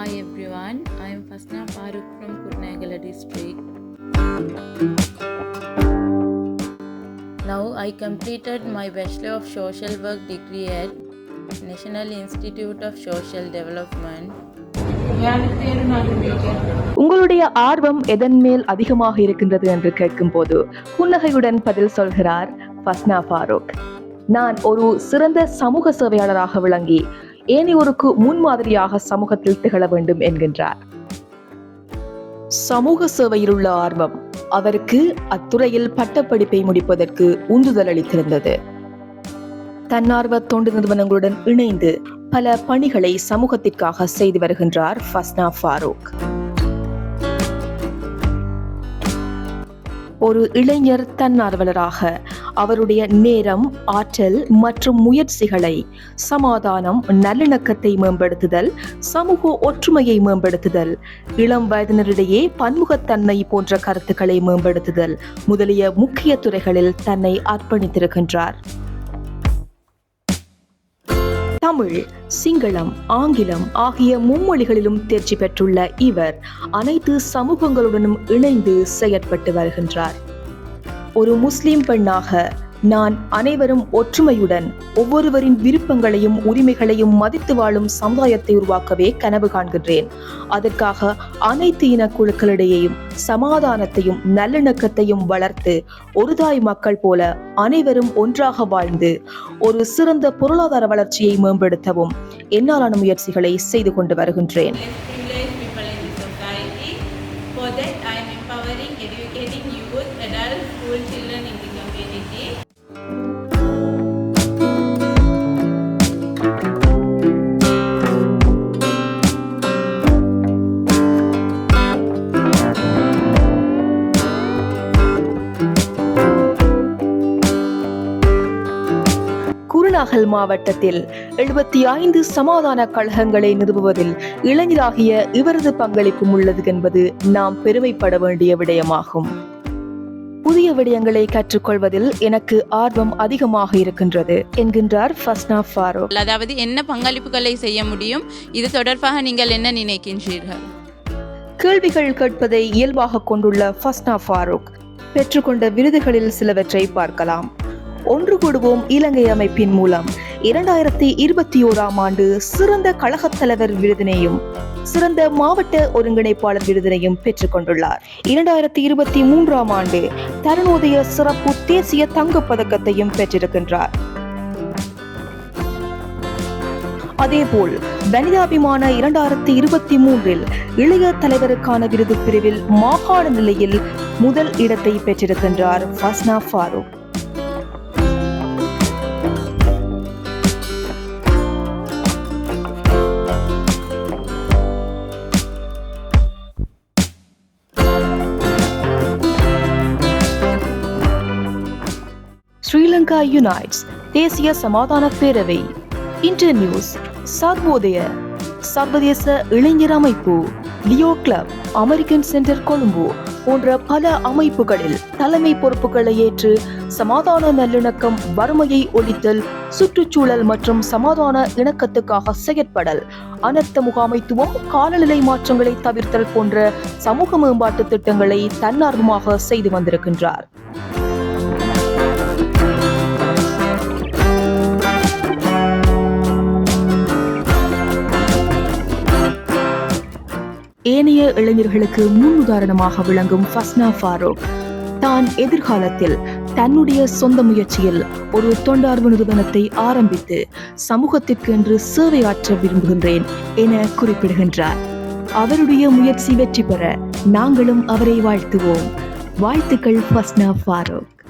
Hi everyone, I am Fasna Farooq from Kurunegala district. Now I completed my Bachelor of Social Work degree at National Institute of Social Development. உங்களுடைய ஆர்வம் எதன் மேல் அதிகமாக இருக்கின்றது என்று கேட்கும் போது புன்னகையுடன் பதில் சொல்கிறார் ஃபஸ்னா ஃபாரூக். நான் ஒரு சிறந்த சமூக சேவையாளராக விளங்கி ஏனையோருக்கு முன்மாதிரியாக சமூகத்தில் திகழ வேண்டும் என்கின்றார். சமூக சேவையில் உள்ள ஆர்வம் அவருக்கு அத்துறையில் பட்டப்படிப்பை முடிப்பதற்கு உந்துதல் அளித்திருந்தது. தன்னார்வ தொண்டு நிறுவனங்களுடன் இணைந்து பல பணிகளை சமூகத்திற்காக செய்து வருகின்றார் ஃபஸ்னா ஃபாரூக். ஒரு இளைஞர் தன்னார்வலராக அவருடைய நேரம், ஆற்றல் மற்றும் முயற்சிகளை சமாதானம், நல்லிணக்கத்தை மேம்படுத்துதல், சமூக ஒற்றுமையை மேம்படுத்துதல், இளம் வயதினரிடையே பன்முகத்தன்மை போன்ற கருத்துக்களை மேம்படுத்துதல் முதலிய முக்கிய துறைகளில் தன்னை அர்ப்பணித்திருக்கின்றார். தமிழ், சிங்களம், ஆங்கிலம் ஆகிய மும்மொழிகளிலும் தேர்ச்சி பெற்றுள்ள இவர் அனைத்து சமூகங்களுடனும் இணைந்து செயற்பட்டு வருகின்றார். ஒரு முஸ்லிம் பெண்ணாக நான் அனைவரும் ஒற்றுமையுடன் ஒவ்வொருவரின் விருப்பங்களையும் உரிமைகளையும் மதித்து வாழும் சமுதாயத்தை உருவாக்கவே கனவு காண்கின்றேன். அதற்காக அனைத்து இனக்குழுக்களிடையேயும் சமாதானத்தையும் நல்லிணக்கத்தையும் வளர்த்து ஒரு தாய் மக்கள் போல அனைவரும் ஒன்றாக வாழ்ந்து ஒரு சிறந்த பொருளாதார வளர்ச்சியை மேம்படுத்தவும் என்னாலான முயற்சிகளை செய்து கொண்டு வருகின்றேன். குருநாகல் மாவட்டத்தில் 75 சமாதான கழகங்களை நிறுவுவதில் இளைஞராகிய இவரது பங்களிப்பும் உள்ளது என்பது நாம் பெருமைப்பட வேண்டிய விடயமாகும். புதிய விடயங்களை கற்றுக்கொள்வதில் எனக்கு ஆர்வம் அதிகமாக இருக்கின்றது என்கின்றார் ஃபஸ்னா ஃபாரூக். அதாவது என்ன பங்களிப்புகளை செய்ய முடியும், இது தொடர்பாக நீங்கள் என்ன நினைக்கின்றீர்கள்? கேள்விகள் கேட்பதை இயல்பாக கொண்டுள்ள ஃபஸ்னா ஃபாரூக் பெற்றுக்கொண்ட விருதுகளில் சிலவற்றை பார்க்கலாம். ஒன்று கூடுவோம் இலங்கை அமைப்பின் மூலம் 2021ஆம் ஆண்டு சிறந்த கழகத் தலைவர் விருதினையும் சிறந்த மாவட்ட ஒருங்கிணைப்பாளர் விருதினையும் பெற்றுக் கொண்டுள்ளார். 2023ஆம் ஆண்டு தருணோதய சிறப்பு தேசிய தங்கப் பதக்கத்தையும் பெற்றிருக்கின்றார். அதேபோல் வனிதாபிமான 2023இல் இளைய தலைவருக்கான விருது பிரிவில் மாகாண நிலையில் முதல் இடத்தை பெற்றிருக்கின்றார் ஃபஸ்னா ஃபாரூக். ஸ்ரீலங்கா யுனைட்ஸ் தேசிய சமாதான பேரவை, இன்டர்நியூஸ், சர்வோதய, சர்வதேச இளைஞர் அமைப்பு, Leo club, American centre Colombo போன்ற பல அமைப்புகளில் தலைமை பொறுப்புகளை ஏற்று சமாதான நல்லிணக்கம், வறுமையை ஒழித்தல், சுற்றுச்சூழல் மற்றும் சமாதான இணக்கத்துக்காக செயற்படல், அனர்த்த முகாமைத்துவம், காலநிலை மாற்றங்களை தவிர்த்தல் போன்ற சமூக மேம்பாட்டு திட்டங்களை தன்னார்வமாக செய்து வந்திருக்கின்றார். ஏனைய இளைஞர்களுக்கு முன்னுதாரணமாக விளங்கும் ஃபஸ்னா ஃபாரூக் தான் எதிர்காலத்தில் தன்னுடைய சொந்த முயற்சியில் ஒரு தொண்டார்பு நிறுவனத்தை ஆரம்பித்து சமூகத்திற்கு என்று சேவையாற்ற விரும்புகின்றேன் என குறிப்பிடுகின்றார். அவருடைய முயற்சி வெற்றி பெற நாங்களும் அவரை வாழ்த்துவோம். வாழ்த்துக்கள் ஃபஸ்னா ஃபாரூக்.